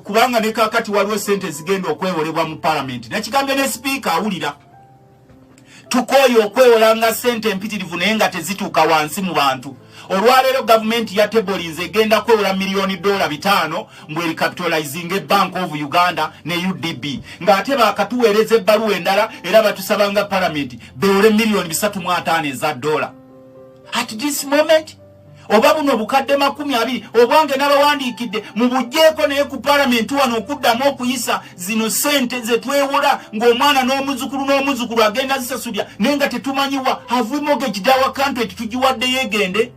kubanga ne kakati waliwo sente zigenda okwewolebwa mu parliament nakigambye ne speaker awulira tukoyo okwewolanga sente empitirivu naye nga tezituuka wansi mu bantu olwaleero gavumenti ya tebolinze egenda kwewola $5,000,000 mbweri capitalizing Bank of Uganda ne UDB ng'ate baakatuweereza ebbaluwa endala era batusabanga parliament bewole $350,000 eza dola at this moment oba buno bukadde 20 obwange n'abawandiikidde mu bujjeeko naye ku parliament wano okuddamu okuyisa zino sente ze twewola ng'omwana n'omuzukulu agenda zisasulya naye nga tetumanyiwa have we mortgaged our country tugiwadde yegende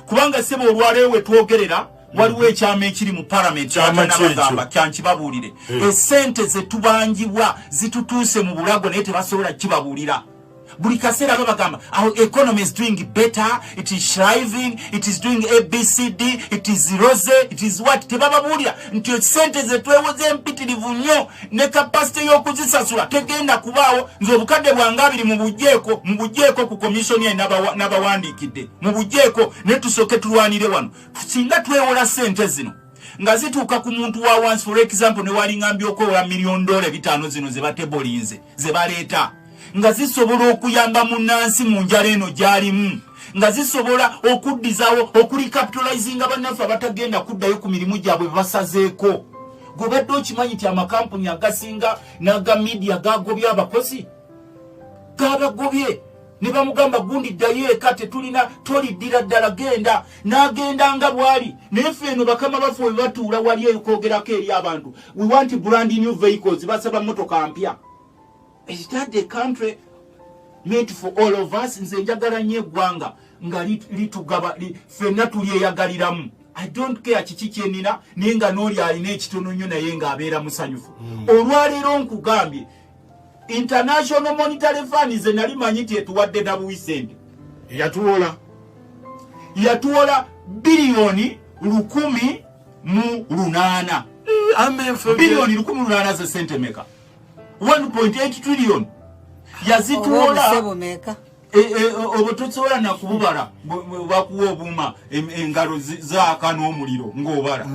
kubanga sebo olwaleero we twogerera waliwo ekyama ekiri mu parliament n'abagamba kyankibabuulire esente ze tubanjibwa zitutuuse mu bulago naye tebasobola kibabuulira buli kaseera babagamba our economy is doing better, it is thriving, it is doing ABCD, it is rose, it is what tebababuulira nti sente ze twewoze empitirivu nnyo ne kapasite y'okuzisasula tegenda kubaawo nze obukadde bwange 2 mu bujjeeko ku komisioni n'abawandiikidde mu bujjeeko ne tusooke tulwanire wano singa twewola sente zino nga zituuka ku muntu wa wansi for example ne walingambye okwewola $5,000,000 zino ze batebolinze ze baleeta nga zisobola okuyamba munnansi mu njala eno gy'alimu nga zisobola okuddizaawo okuricapitalizinga bannaffe abatagenda kuddayo ku mirimu gyabwe basazeeko gobadde okimanyi nti amakampuni agasinga n'aga midiya gagobye abakozi gabagobye ne bamugamba gundi ddayo eka tetulina toliddira ddala genda n'agenda nga bwali naye ffe eno bakama baffe we batuula wali eyo kwogerako eri abantu we want brand new vehicles basaba motoka mpya. Is that the country meant for all of us? Nze njagala nnyo eggwanga nga litugaba ffenna tulyeyagaliramu. I don't care kiki kyenina naye nga n'oli alina ekitono nnyo naye ng'abeera musanyufu. Olwaleero nkugambye International Monetary Fund nze nali manyi nti etuwadde Nabuwisende. Yatuwola biliyoni 108. Biliyoni 108 ze sente meka. 1.8 trillion yazituola obutusobola nakububala bakuwa obuma engalo zaaka n'omuliro ng'obala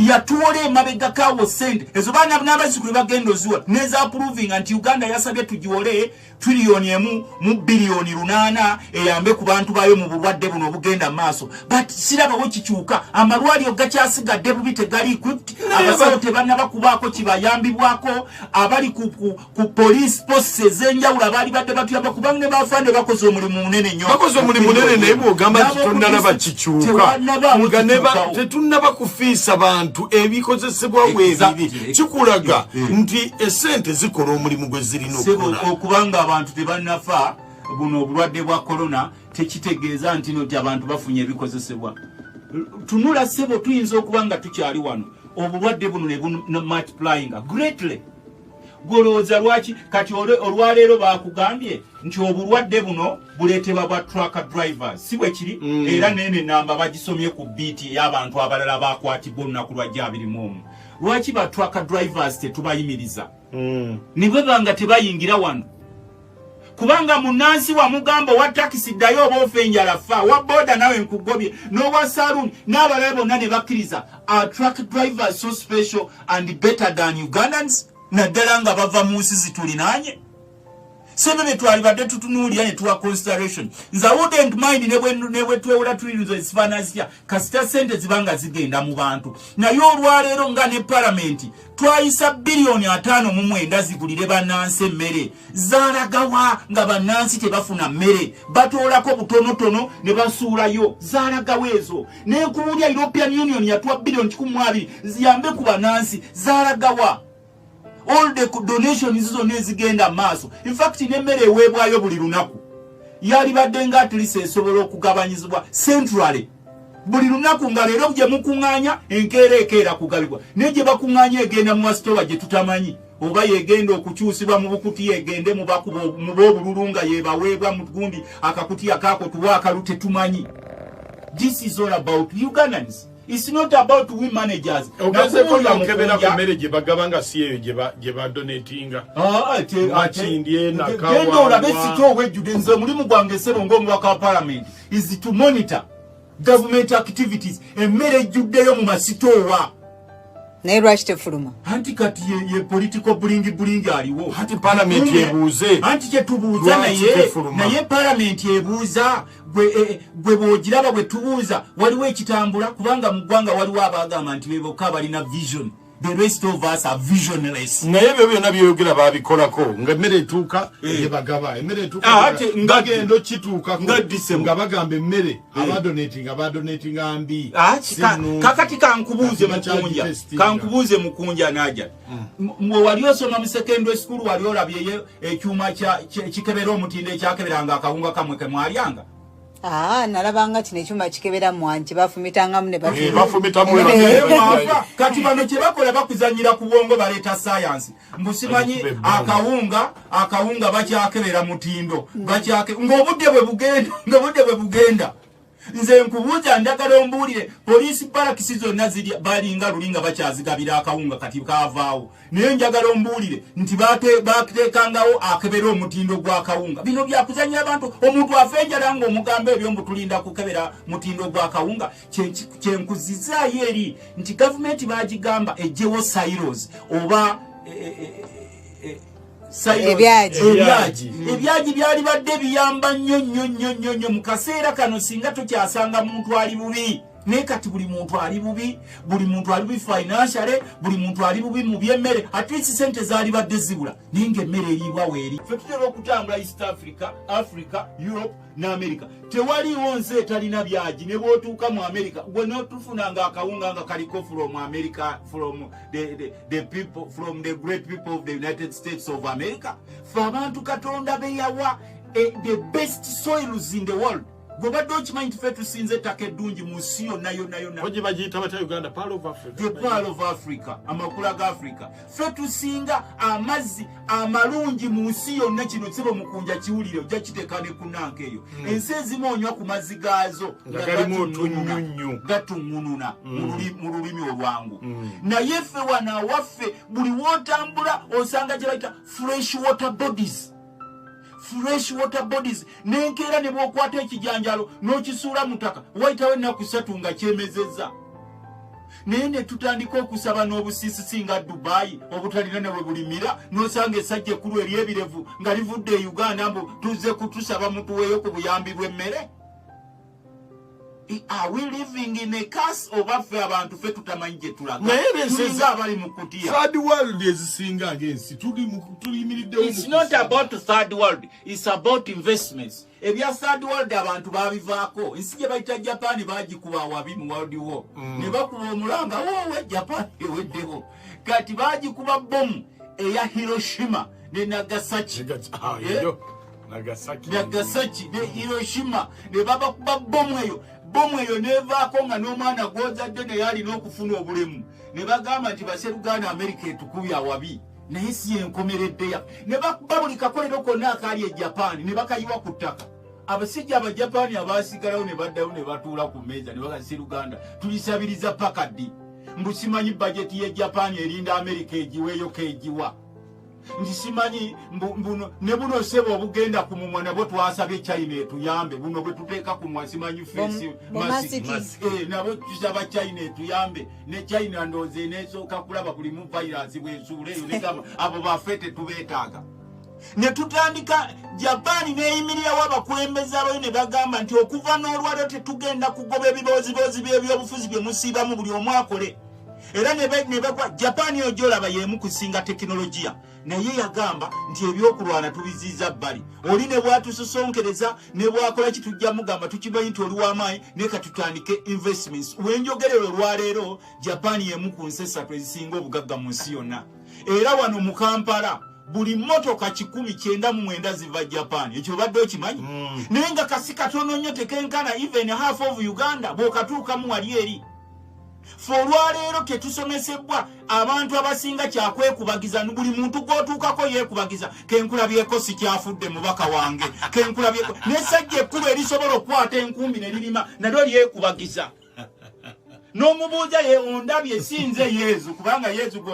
yatuwola emabegakawo sente ezo baana n'abazzukulu bagenda oziwa neza approving nti Uganda yasabye tugiwole trillion 1 mu biliyoni 8 eyambe ku bantu bayo mu bulwadde buno obugenda maaso but sirabawo kikyuka amalwaliro gakyasigadde bubi tegali equipped abasawo tebanaba kubaako kibayambibwako abali ku police posts ez'enjawulo abali badde batuyamba kubanga ne bafande bakoze omulimu munene nnyo bakoze omulimu munene naye bw'ogamba tetonnalaba kikyuka nga tetunnaba kufiisa bantu ebikozesebwa weebiri kikulaga nti esente zikola omulimu gwe zirina okubanga abantu tebanafa buno obulwadde bwa corona tekitegeeza nti abantu bafunye ebikozesebwa tunula sebo tuyinza okubanga tukyali wano obulwadde buno ne multiplying greatly golooza lwaki kati olwaleero bakugambye nti obulwadde buno buleetebwa bwa trucker drivers si bwe kiri era nene namba bagisomye ku biiti y'abantu abalala bakwatibwa olunaku lwa 21 lwaki ba trucker drivers tetubayimiriza ne bwebanga tebayingira wano kubanga munnansi wamugamba wa takisi ddayo oba ofa enjala fa wa boda nawe nkugobye n'owa saloon n'abalala bonna ne bakkiriza are truck drivers so special and better than Ugandans naddala nga bava mu nsi zitulinaanye sebe betwalibadde tutunuulira ne tuwa consideration nze wouldn't mind ne bwe twewola tulirizo ezifaana zitya kasita sente zibanga zigenda mu bantu naye olwaleero nga ne palamenti twayisa biliyoni 5.9 zigulire bannansi emmere zaalagawa nga bannansi tebafuna mmere batoolako butonotono ne basuulayo zaalagawa ezo n'enkuulya European Union yatuwa biliyoni 12 ziyambe ku bannansi zaalagawa all the donations zonna ezigenda maaso in fact n'emmere eweebwayo buli lunaku yali badde nga at least esobola okugabanyizibwa centrally buli lunaku nga leero gye mukuŋŋaanya enkeera ekeera kugabibwa naye gye bakuŋŋaanya egenda mu masitowa gye tutamanyi oba yegenda okukyusibwa mu bukuti yegende mu b'obululu nga yebaweebwa mu gundi akakuti akaako tuwa akalu tetumanyi. This is all about Ugandans. It's not about we managers. Okazekona mukebera ku mmere gye bagabanga si eyo gye ba donatinga. Machindye na kawa. Kendo labesito wejjude nze mulimu gwange sebo ng'omubaka wa parliament is to monitor government activities. Emmere ejjuddeyo mu masitoowa. naye lwaki tefuluma anti kati ye political bulingi aliwo hati parliament yebuuze anti kyetubuuza naye parliament yebuuza gwe bwogiraba bwe tubuuza waliwo ekitambula kubanga mu ggwanga waliwo abagamba nti beboka balina vision. The rest of us are visionless. Naye byo byonna byogera babikolako nga emmere etuuka yebagaba emmere etuuka ngagendo kituuka nga bagamba emmere abadonatinga mbi kakati kankubuuze mukunja naja wali osoma mu secondary school wali olabye ekyuma kikebera omutindo ekyakeberanga akawunga kamwe kemwalyanga. Nalabanga kino ekyuma kikebera mwanji bafumitangamu ne kati bano kye bakola bakuzanyira ku bwongo baleeta science mbusimanyi akawunga bakyakebera mutindo ng'obudde bwe bugenda nze nkubuuza njagala ombuulire poliisi barakisi zonna ziri balinga lulinga bakyazigabira akawunga kati kaavaawo naye njagala ombuulire nti bateekangawo akebera omutindo gw'akawunga. Bino byakuzanyira abantu omuntu afa enjala ng'omugamba ebyo mbu tulinda kukebera mutindo gw'akawunga. Kyenkuzizaayo eri nti gavumenti baagigamba ejjewo silos oba ebyaji byali badde biyamba nnyo mu kaseera kano singa tukyasanga muntu ali bubi naye kati buli muntu ali bubi financially buli muntu ali bubi mu byemmere at least sente zaali badde zibula naye ng'emmere eriibwa weeri. Ffe tutera okutambula East Africa, Europe n'America tewaliwo nsi etalina byaji ne bw'otuuka mu America gwe n'otufunanga akawunga nga kaliko from America, from the people, from the great people of the United States of America. Ffe abantu Katonda beyawa the best soils in the world. Gobadde okimanyi nti ffe tusinze ettaka eddungi mu nsi yonna. Oje bagiyita batya Uganda Pearl of Africa. The Pearl of Africa, amakula ga Africa. Ffe tusinga amazzi amalungi mu nsi yonna. Kino kibo mukunja kiwulire ojja kiteeka ne ku nanka eyo. Ensi ezimu onywa ku mazzi gaazo nga galimu otunyunnyu gatuŋŋununa mu lulimi olwangu. Naye ffe wano awaffe buli w'otambula osanga gye bayita fresh water bodies nenkeera ne bw'okwata ekijanjalo n'okisuula mu ttaka wayitawo ennaku 3 nga kyemezezza. Naye ne tutandika okusaba n'obusiisisi nga Dubai obutalina ne bwe bulimira n'osanga essajja ekkulu ery'ebirevu nga livudde e Uganda mbu tuzze kutusaba mutuweeyo ku buyambi bw'emmere. Are we living in a curse oba ffe abantu ffe tutamanyi gye tulaga? Tulinga abali mu kutiya. Third world ezisinga ng'ensi tuyimiriddewo. It's not about third world, it's about investments. Ebya third world abantu babivaako. Ensi gye bayita Japan baagikuba awabi mu World War. Ne bakuba omulanga wowe Japan eweddewo. Kati baagikuba bomu eya Hiroshima ne Nagasaki. Nagasaki ne Hiroshima ne babakuba bomu eyo nevaako nga n'omwana gw'ozadde naye alina okufuna obulemu. Ne bagamba nti baseruganda Amerika etukubya awabi naye si yenkomereddeya. Ne bakuba buli kakolero konna akaali e Japan ne bakayiwa ku ttaka. Abasajja Abajapani abaasigalawo ne baddayo ne batuula ku mmeeza ne baga Seruganda tulisabiriza paka ddi. Mbu simanyi bajeti y'e Japan erinda Amerika egiweeyo keegiwa. Nti simanyi ne buno sebo obugenda ku mumwa nabwo twasabye China etuyambe. Buno bwe tuteeka ku mwa simanyi face mask. Nabo tusaba China etuyambe. Ne China ndooze n'esooka kulaba buli mu virus bw'esuula eyo ne gamba abo baffe tetubeetaaga. Ne tutandika Japan neeyimirirawo abakulembeze abayo ne bagamba nti okuva n'olwaliro tetugenda kugoba ebiboozibozi by'ebyobufuzi bye musiibamu buli omu akole. Era ne bagwa Japan ojolaba yemu kusinga tekinologiya. Naye yagamba nti ebyokulwana tubiziza bbali. Oli ne bwatusosonkereza ne bwakola kitujja mugamba tukimanyi nti oli w'amaanyi ne katutandike investments. Wenjogerero olwaleero Japan yemu ku nsi essatu ezisinga obugagga mu nsi yonna. Era wano mu Kampala buli mmotoka 199 ziva Japan. Ekyo badde okimanyi? Naye nga kasi katono nnyo tekenkana even half of Uganda bw'okatuukamu wali eri. Olwaleero tetusomesebwa abantu abasinga kyakwekubagiza buli muntu gw'otuukako yeekubagiza kenkulabyeko si kyafudde mubaka wange kenkulabyeko n'essajja ekkulu erisobola okukwata enkumbi ne lirima nalyo lyekubagiza. n'omubuuza ye ondabye sinze Yesu kubanga Yesu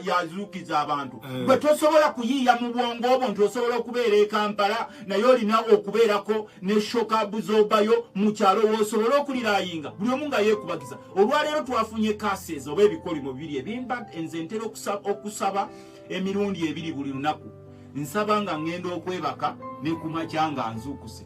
yazuukiza abantu gwe tosobola kuyiiya mu bwongo obwo nti osobola okubeera e Kampala naye olina okubeerako ne shoka buzobayo mu kyalo w'osobola okuliraayinga buli omu nga yeekubagiza. Olwaleero twafunye cases oba ebikolimo bibiri ebimba enze ntera okusaba emirundi 2 buli lunaku nsaba nga ngenda okwebaka ne kumakya nga nzuukuse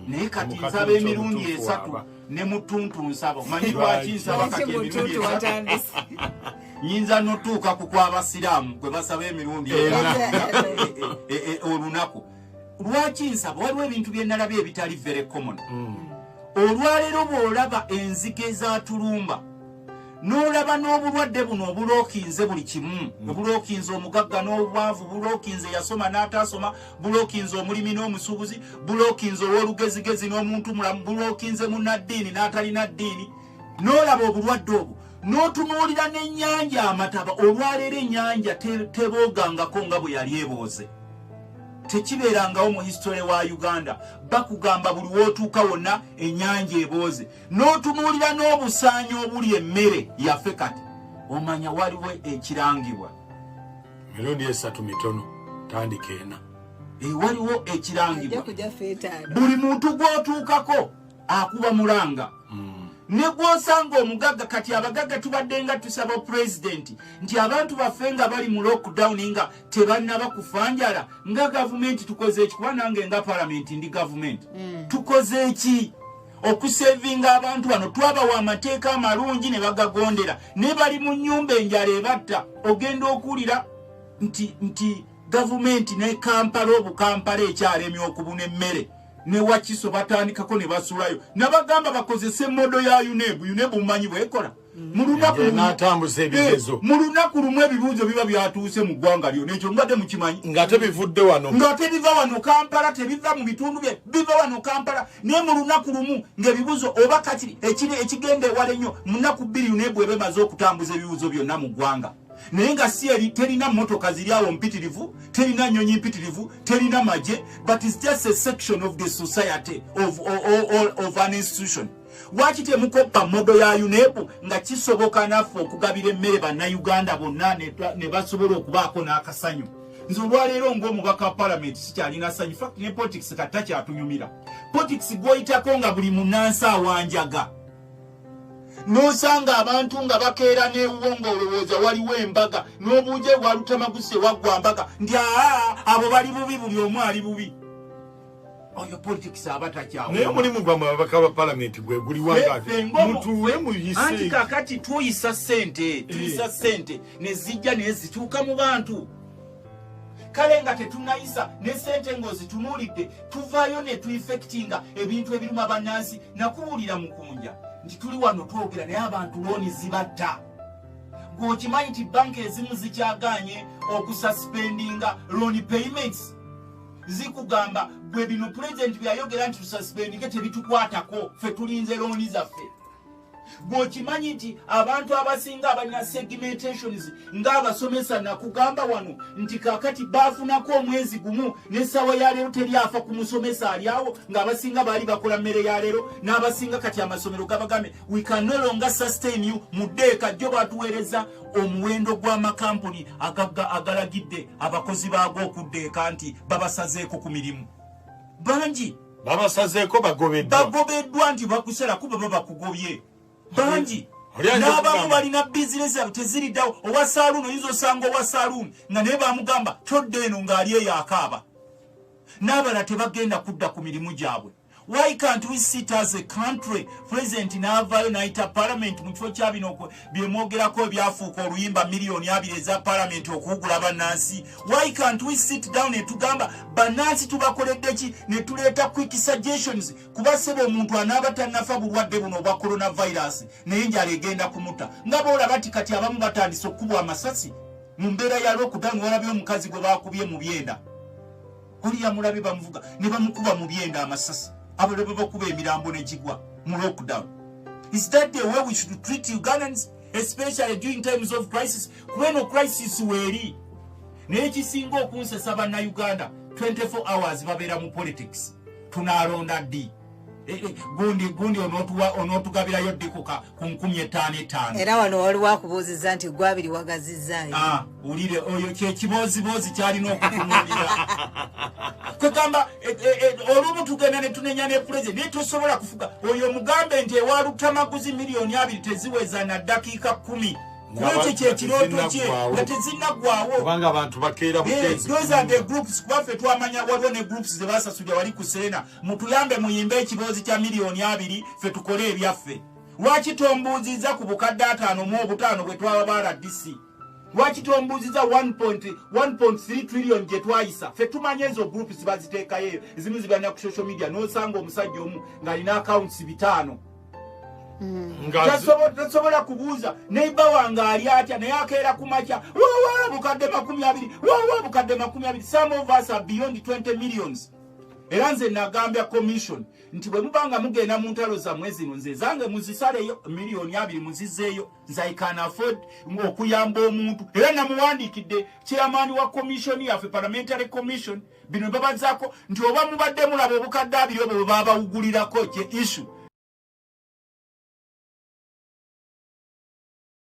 naye kati nsaba emirundi 3 ne mutuntu nsaba omanyi lwaki nsaba kati emirundi 3 nyinza notuuka ku kw'abasiraamu kwe basaba emirundi olunaku. Lwaki nsaba waliwo ebintu bye nalabye ebitali very common. Olwaleero bw'olaba enzige ezatulumba n'olaba n'obulwadde buno obulookinze buli kimu obulookinze omugagga n'obwavu bulookinze yasoma n'ataasoma bulookinze omulimi n'omusuubuzi bulookinze ow'olugezigezi n'omuntu mulamu bulookinze munnaddiini n'atalina ddiini n'olaba obulwadde obwo n'otunuulira n'ennyanja amataba. Olwaleero ennyanja teboogangako nga bwe yali ebooze tekibeerangawo mu history wa Uganda bakugamba buli wootuuka wonna ennyanja ebooze n'otunuulira n'obusaanyi obuli emmere yaffe kati omanya waliwo ekirangibwa mirundi 3 mitono tandika ena waliwo ekirangibwa buli muntu gw'otuukako akuba mulanga ne gw'osanga omugagga kati abagagga tubadde nga tusaba pulezidenti nti abantu baffe nga bali mu lockdown nga tebannaba kufanjala nga gavumenti tukoze eki kuba nange nga palamenti ndi gavumenti tukoze eki okusevinga abantu bano twabawa amateeka amalungi ne bagagondera ne bali mu nnyumba enjala ebatta ogenda okuwulira nti gavumenti ne Kampala obukampala ekyalemye okubuna emmere ne Wakiso batandikako ne basulayo nabagamba bakozese modo ya UNEB mumanyi bwekola mu lunaku lumu ebibuuzo biba byatuuse mu ggwanga lyo nekyo mbadde mukimanyi nga tebivudde wano nga tebiva wano Kampala tebiva mu bitundu bye biva wano Kampala ne mu lunaku lumu ng'ebibuuzo oba kati ekigenda ewala ennyo mu nnaku 2 UNEB ebemaze okutambuza ebibuuzo byonna mu ggwanga naye nga si terina motoka ziri awo mpitirivu terina nnyonyi mpitirivu terina maje but it's just a section of the society of an institution. Lwaki temukoppa modo ya UNEB nga kisoboka naffe okugabira emmere bannayuganda bonna ne basobola okubaako n'akasanyu. Nze olwaleero ng'omubaka wa palamenti sikyalina ssanyu fact ne politics kati takyatunyumira politics gw'oyitako nga buli munnansi awanjaga n'osanga abantu nga bakeera n'ewuwo ng'olowooza waliwo embaga n'obuuje bwalutamaguse waggwa mbaga nti abo bali bubi buli omu ali bubi oyo politics aba takyawo naye omulimu gwammwe ababaka ba palamenti gwe guli wangaate mutuwe muyise anti kakati tuyisa ssente ne zijja naye zituuka mu bantu kale nga tetunayisa ne ssente ng'ozitunuulidde tuvaayo ne tuinfectinga ebintu ebiruma bannansi nakuwulira mukunja nti tuli wano twogera naye abantu looni zibatta gw'okimanyi nti banka ezimu zikyaganye okususpendinga loan payments zikugamba bwe bino pulezidenti byayogera nti tususpendinge tebitukwatako ffe tulinze looni zaffe gw'okimanyi nti abantu abasinga abalina segmentations ng'abasomesa nakugamba wano nti kakati baafunako omwezi gumu n'essaawa ya leero teryafa ku musomesa ali awo ng'abasinga baali bakola mmere ya leero n'abasinga kati amasomero gabagambe we can no longer sustain you mu ddeeka jjo batuweereza omuwendo gw'amakampuni agalagidde abakozi baago okuddeeka nti babasazeeko ku mirimu bangi babasazeeko bagobeddwa nti bakusala kuba baba bakugobye bangi n'abamu balina bizinesi yabwe teziriddawo owa saaluuni oyinza osanga owa saaluuni nga naye bamugamba todde eno ng'ali eyo akaaba n'abala tebagenda kudda ku mirimu gyabwe. Why can't we sit as a country? President n'avaayo n'ayita parliament mu kifo kya bino byemwogerako ebyafuuka oluyimba miliyoni 2 eza parliament okugula bannansi. Why can't we sit down ne tugamba bannansi tubakoledde ki ne tuleeta quick suggestions kuba sebo omuntu anaaba tannafa bulwadde buno obwa coronavirus naye enjala egenda kumuta nga boolaba ti kati abamu batandise okubwa amasasi mu mbeera ya lockdown. Walabye omukazi gwe baakubye mu byenda oli yamulabe bamuvuga ne bamukuba mu byenda amasasi abalebe bakuba emirambo negigwa mu lockdown. Is that the way we should treat Ugandans, especially during times of crisis? When a crisis weeri naye kisinga okunsesa bannauganda 24 hours babeera mu politics. Tunaalonda ddi gundi onotugabirayo dikuka ku 15,500 era wano waliwo akubuuziza nti gwabiri wagazizaayo ulire oyo kyekibozibozi kyalina okutunuulira kwegamba olumu tugenda ne tunenya ne pulezidenti naye tosobola kufuga oyo mugambe nti ewalutamaguzi miliyoni 2 teziweza na ddakiika 10 kwekyo kyekirooto kye nga tezinnaggwaawo kubanga abantu bakeera buteezi those are the groups kuba ffe twamanya waliwo ne groups ze basasulira wali ku Serena mutuyambe muyimbe ekiboozi kya miliyoni 2 ffe tukole ebyaffe lwaki tombuuziza ku bukadde 5 mu 5 bwe twaba ba RDC lwaki tombuuziza 1.3 trillion gye twayisa ffe tumanye ezo groups baziteekayo ezimu zibanya ku social media n'osanga omusajja omu ng'alina accounts 5 tasobola kubuuza neiba wange ali atya naye akeera ku makya wawa bukadde 20 wawa bukadde 20 some of us are beyond 20 millions era nze nagambya commission nti bwe mubanga mugenda mu ntalo zammwe zino nze zange muzisaleyo miliyoni 2 muzizeeyo nze I can afford okuyamba omuntu era namuwandiikidde chairman wa commission yaffe parliamentary commission bino babazaako nti oba mubadde mulaba obukadde 2 obwo bwe babawugulirako kye issue